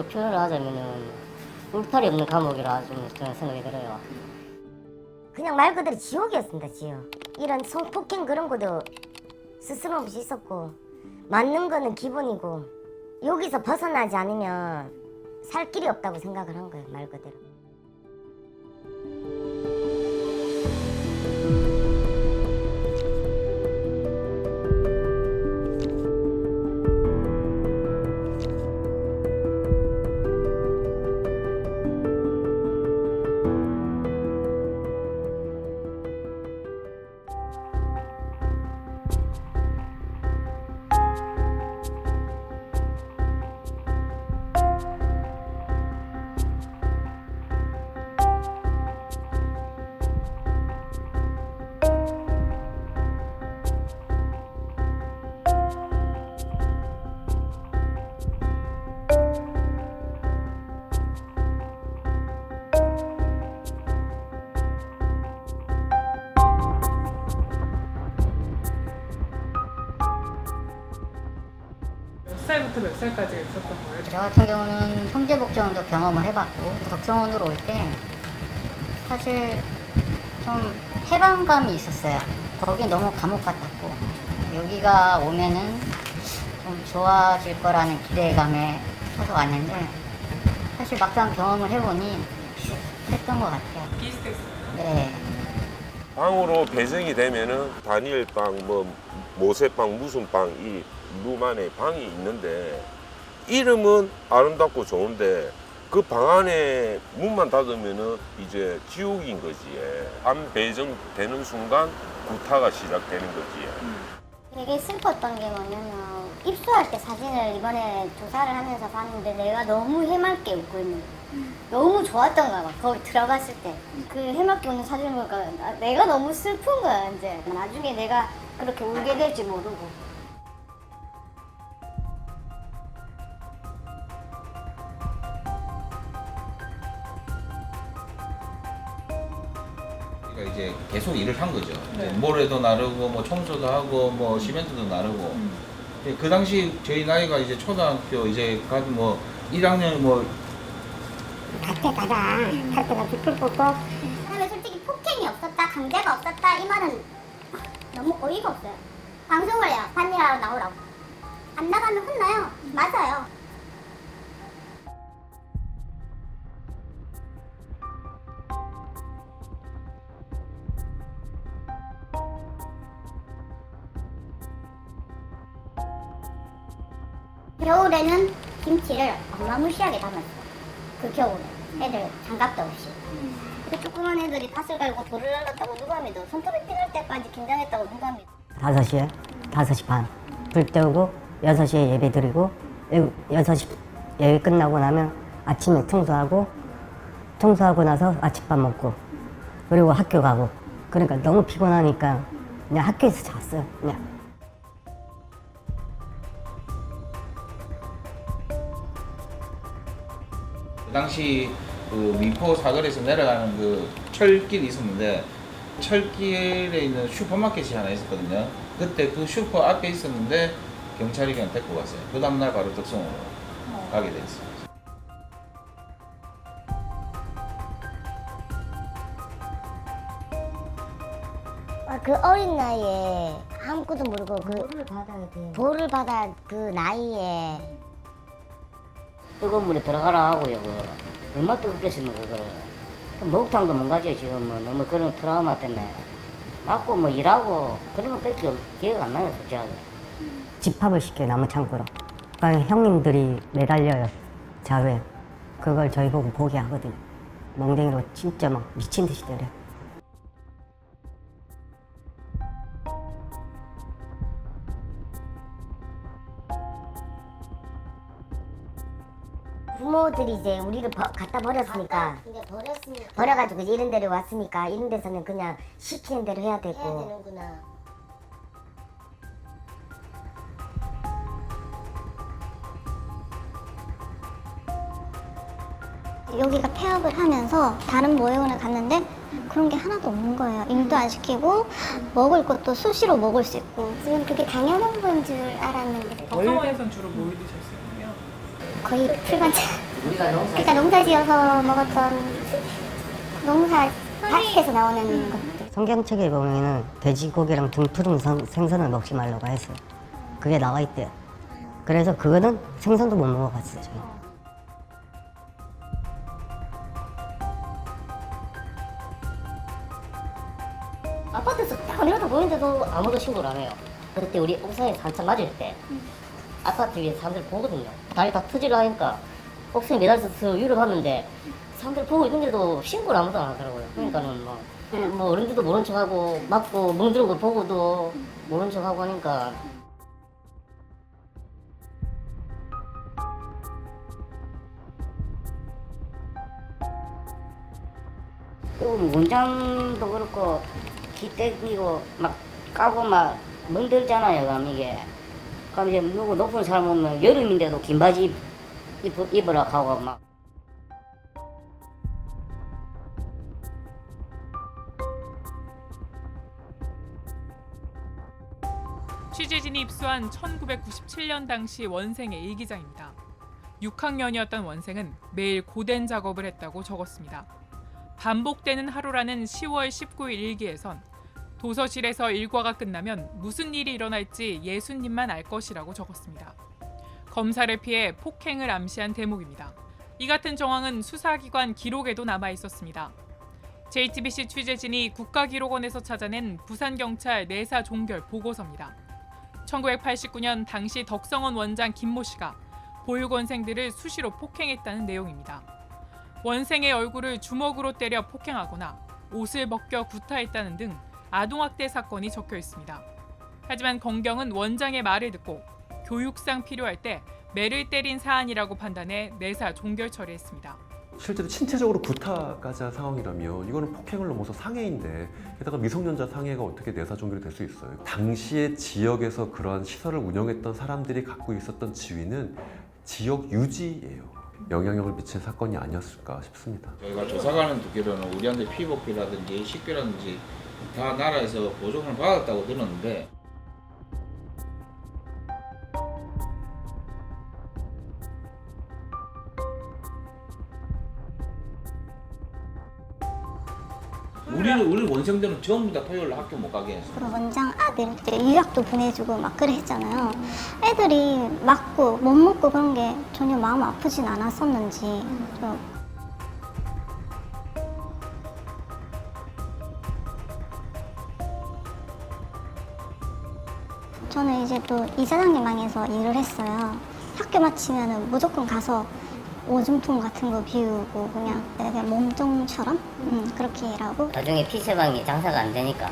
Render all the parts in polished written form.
직접적으로 표현을 하자면은 울타리 없는 감옥이라 좀 저는 생각이 들어요. 그냥 말 그대로 지옥이었습니다. 지옥. 이런 성폭행 그런 것도 스스럼없이 있었고 맞는 거는 기본이고 여기서 벗어나지 않으면 살 길이 없다고 생각을 한 거예요. 말 그대로. 몇 살부터 몇 살까지 있었던 거예요? 저 같은 경우는 형제복지원도 경험을 해봤고 덕성원으로 올 때 사실 좀 해방감이 있었어요. 거기 너무 감옥 같았고 여기가 오면은 좀 좋아질 거라는 기대감에 서서 왔는데 사실 막상 경험을 해보니 비슷했던 것 같아요. 비슷했어요. 네. 빵으로 배정이 되면은 다니엘빵, 뭐 모세빵, 무슨 빵, 이 룸안에 방이 있는데 이름은 아름답고 좋은데 그 방 안에 문만 닫으면은 이제 지옥인 거지. 안 배정되는 순간 구타가 시작되는 거지. 되게 슬펐던 게 뭐냐면 입수할 때 사진을 이번에 조사를 하면서 봤는데 내가 너무 해맑게 웃고 있는 거야. 너무 좋았던 거야. 막 거기 들어갔을 때 그 해맑게 웃는 사진을 보니까 내가 너무 슬픈 거야. 이제 나중에 내가 그렇게 울게 될지 모르고. 그러니까 이제 계속 일을 한 거죠. 이제 모래도 나르고 뭐 청소도 하고 뭐 시멘트도 나르고. 그 당시 저희 나이가 이제 초등학교 이제 가도 뭐 1학년 뭐 갈 불 뽑고. 그다음에 솔직히 폭행이 없었다, 강제가 없었다 이 말은 너무 어이가 없어요. 방송을 해요. 반일하러 나오라고. 안 나가면 혼나요. 맞아요. 겨울에는 김치를 어마무시하게 담았어. 그 겨울에 애들 장갑도 없이. 그 조그만 애들이 밭을 갈고 돌을 날랐다고 누가 믿어. 손톱이 삐날 때까지 긴장했다고 누가 믿어. 5시에 5시 반 불 때우고 6시에 예배 드리고 6시 예배 끝나고 나면 아침에 청소하고 나서 아침밥 먹고 그리고 학교 가고 그러니까 너무 피곤하니까 그냥 학교에서 잤어요. 그냥. 그 당시 그 미포 사거리에서 내려가는 그 철길이 있었는데 철길에 있는 슈퍼마켓이 하나 있었거든요. 그때 그 슈퍼 앞에 있었는데 경찰이 그냥 데리고 갔어요. 그 다음날 바로 덕성으로 가게 됐어요. 그 어린 나이에 아무것도 모르고 벌을 받아야 그 나이에 뜨거운 물에 들어가라 하고요. 그 얼마 뜨겁겠습니까 그거를. 목욕탕도 못 가죠 지금. 뭐 너무 그런 트라우마 때문에 맞고 뭐 일하고 그런 것밖에 기억 안 나요 솔직하게. 집합을 시켜요. 나무 창고로. 그러니까 형님들이 매달려요. 자루에. 그걸 저희 보고 보게 하거든요. 멍댕이로 진짜 막 미친 듯이 때려요. 부모들이 이제 우리를 갖다 버렸으니까 이제 버렸으니까. 버려가지고 이제 이런 데로 왔으니까 이런 데서는 그냥 시키는 대로 해야 되고 해야 되는구나. 여기가 폐업을 하면서 다른 모형을 갔는데 그런 게 하나도 없는 거예요. 일도 안 시키고 먹을 것도 수시로 먹을 수 있고 지금 그게 당연한 건 줄 알았는데 덕성원에선 주로 뭘 드셨어요? 거의 풀반찬 그러니까 농사 지어서 먹었던 농사 밭에서 나오는 것들. 성경책에 보면은 돼지고기랑 등푸른 생선을 먹지 말라고 했어요. 그게 나와 있대요. 그래서 그거는 생선도 못 먹어봤어요. 저희. 아파트에서 딱 내려다 보이는데도 아무도 신고를 안 해요. 그때 우리 옥상에 한참 맞을 때 아파트 위에 사람들 보거든요. 다리 다 터지려 하니까 옥상에 매달려서 유럽하는데 사람들 보고 있는데도 신고를 아무도 안 하더라고요. 그러니까는 뭐 어른들도 모른 척하고 맞고 멍들은 거 보고도 모른 척하고 하니까 또 문장도 그렇고 기 떼기고 막 까고 막 멍들잖아요. 그럼 이게 그럼 이제 누구 높은 사람 오면 여름인데도 긴 바지 입으라 하고 막 취재진이 입수한 1997년 당시 원생의 일기장입니다. 6학년이었던 원생은 매일 고된 작업을 했다고 적었습니다. 반복되는 하루라는 10월 19일 일기에선 도서실에서 일과가 끝나면 무슨 일이 일어날지 예수님만 알 것이라고 적었습니다. 검사를 피해 폭행을 암시한 대목입니다. 이 같은 정황은 수사기관 기록에도 남아 있었습니다. JTBC 취재진이 국가기록원에서 찾아낸 부산경찰 내사 종결 보고서입니다. 1989년 당시 덕성원 원장 김모 씨가 보육원생들을 수시로 폭행했다는 내용입니다. 원생의 얼굴을 주먹으로 때려 폭행하거나 옷을 벗겨 구타했다는 등 아동학대 사건이 적혀 있습니다. 하지만 검경은 원장의 말을 듣고 교육상 필요할 때 매를 때린 사안이라고 판단해 내사 종결 처리했습니다. 실제로 신체적으로 구타까지 한 상황이라면 이거는 폭행을 넘어서 상해인데 게다가 미성년자 상해가 어떻게 내사 종결이 될 수 있어요? 당시에 지역에서 그러한 시설을 운영했던 사람들이 갖고 있었던 지위는 지역 유지예요. 영향력을 미친 사건이 아니었을까 싶습니다. 저희가 조사관을 듣기로는 우리한테 피복비라든지 식비라든지 다 나라에서 보조금을 받았다고 들었는데 우리 원생들은 전부 다 토요일 학교 못 가게 했어요. 그리고 원장 아들 이제 유학도 보내주고 막 그래 했잖아요. 애들이 맞고 못 먹고 그런 게 전혀 마음 아프진 않았었는지 좀 저는 이제 또 이사장님 방에서 일을 했어요. 학교 마치면은 무조건 가서 오줌통 같은 거 비우고 그냥 몸종처럼 그렇게 일하고. 나중에 피세방이 장사가 안 되니까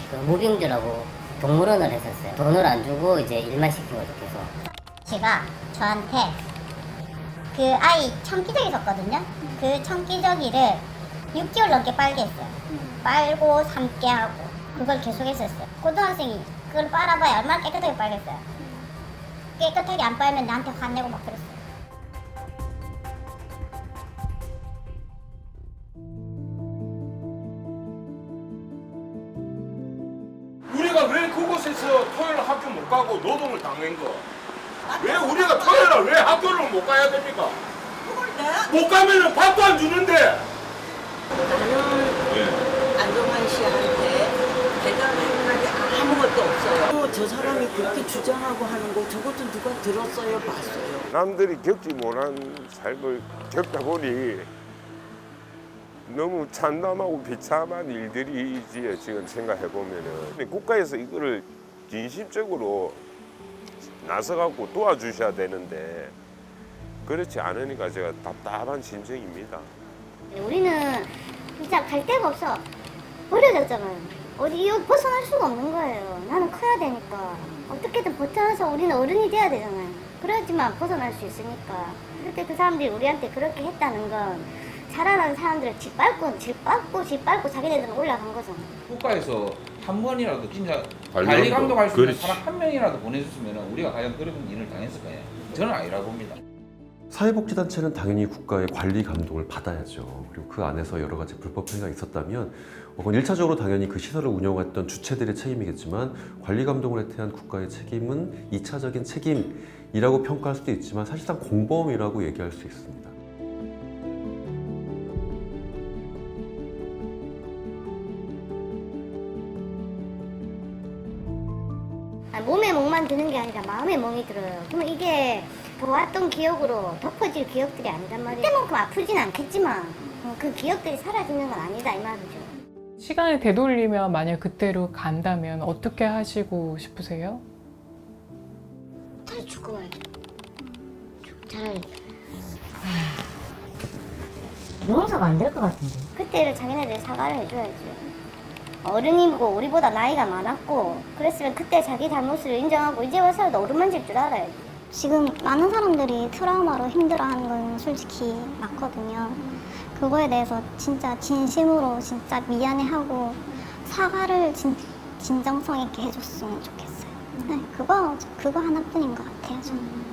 그 무빙들하고 동물원을 했었어요. 돈을 안 주고 이제 일만 시킨 거죠. 계속. 제가 저한테 그 아이 청기저귀 줬거든요. 그 청기저귀를 6개월 넘게 빨게 했어요. 빨고 삶게 하고 그걸 계속 했었어요. 고등학생이 그걸 빨아봐야 얼마나 깨끗하게 빨겠어요. 깨끗하게 안 빨면 나한테 화내고 막 그랬어요. 우리가 왜 그곳에서 토요일 학교 못 가고 노동을 당한 거? 왜 우리가 토요일에 왜 학교를 못 가야 됩니까? 못 가면은 밥도 안 주는데. 나는 안정환 씨한테 대답할 말이 아무것도 없어요. 저 사람이 그렇게 주장하고 하는 거 저것도 누가 들었어요, 봤어요. 남들이 겪지 못한 삶을 겪다 보니 너무 참담하고 비참한 일들이지 지금 생각해 보면은 국가에서 이거를 진심적으로 나서갖고 도와주셔야 되는데 그렇지 않으니까 제가 답답한 심정입니다. 우리는 진짜 갈 데가 없어. 버려졌잖아요. 어디 이거 벗어날 수가 없는 거예요. 나는 커야 되니까. 어떻게든 버텨서 우리는 어른이 돼야 되잖아요. 그래야지만 벗어날 수 있으니까. 그때 그 사람들이 우리한테 그렇게 했다는 건 자라는 사람들을 짓밟고 자기네들은 올라간 거잖아요. 국가에서 한 번이라도 진짜 관리 관리 감독할 수 있는 그렇지. 사람 한 명이라도 보내줬으면 우리가 과연 그런 일을 당했을 거예요. 저는 아니라고 봅니다. 사회복지단체는 당연히 국가의 관리 감독을 받아야죠. 그리고 그 안에서 여러 가지 불법 행위가 있었다면 그건 1차적으로 당연히 그 시설을 운영했던 주체들의 책임이겠지만 관리 감독을 대한 국가의 책임은 2차적인 책임 이라고 평가할 수도 있지만 사실상 공범이라고 얘기할 수 있습니다. 몸에 멍만 드는 게 아니라 마음에 멍이 들어요. 그럼 이게 보았던 기억으로 덮어질 기억들이 아니란 말이에요. 그때만큼 아프진 않겠지만 그 기억들이 사라지는 건 아니다 이 말이죠. 시간을 되돌리면 만약 그때로 간다면 어떻게 하시고 싶으세요? 차라리 죽고 말죠. 차라리 용서가 안 될 것 같은데. 그때를 자기네들이 사과를 해줘야지. 어른이고 우리보다 나이가 많았고 그랬으면 그때 자기 잘못을 인정하고 이제 와서라도 어루만질 줄 알아야지. 지금 많은 사람들이 트라우마로 힘들어하는 건 솔직히 맞거든요. 그거에 대해서 진짜 진심으로 진짜 미안해하고 사과를 진정성 있게 해줬으면 좋겠어요. 네, 그거 하나뿐인 것 같아요, 저는.